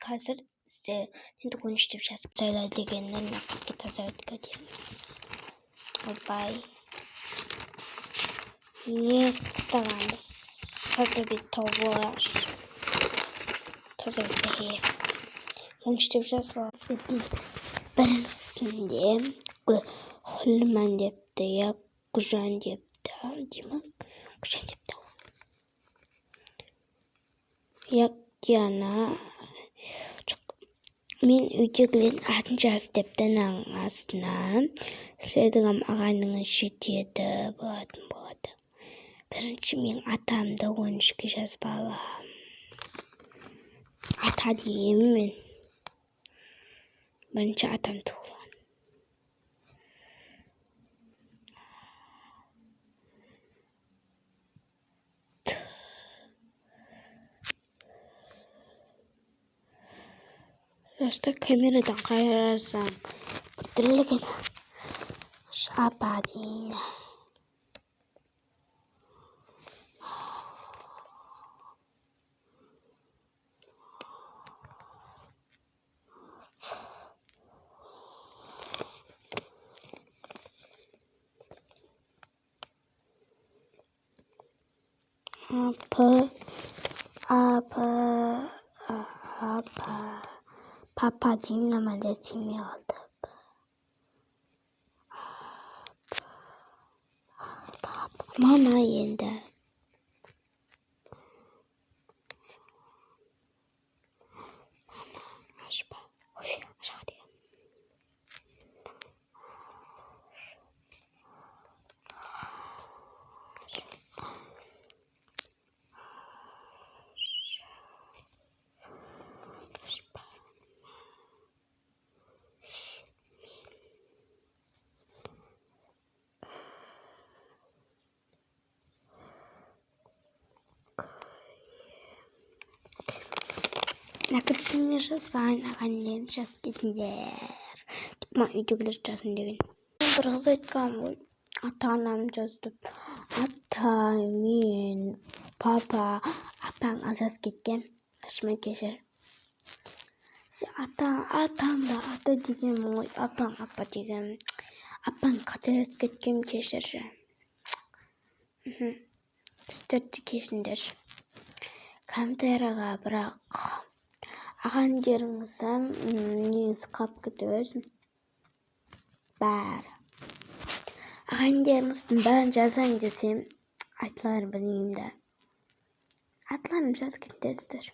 Hazır size şimdi konuştuğum şeylerle genel nakit tasarruf ediyoruz. Bye. Instagram'ımız hazır bir tavuğu var. Tasarruf ediyor. Konuştuğum şey var. Ben şimdi Holman yaptı ya Kujan yaptı değil mi? Kujan yaptı. Яг яна min үжиглэн хатанчаас дэвтэн ангаснаа следгам агаанын шитээд бод. Перч min атамда гоншки шас бала. Атадим мен ч атам туу. Просто камерадан гаргасан бүтэрлэг нь шападин. Papa diyeyim normalde ismi aldı. Mama yerinde. Aşağıda. Nakatnya сайн aganyan сейчас гиднээр. Тикма үжиглэж часан дэгэн. Брахсайткам атанам жастып. Ата min papa апан асас гитгэн. Ашман кешэр. Атан да ата дигэн мой апан апа дигэн. Апан катерэс гитгэн кешэр. Статикэшн дээр. Камерага брак. Агаан дэрнсэн скап гэдэг байсан. Баар. Агаан дэрнсэн баар жасан гэсэн атлаар байна юм да. Атлаар нэмсээс гинтэстэр.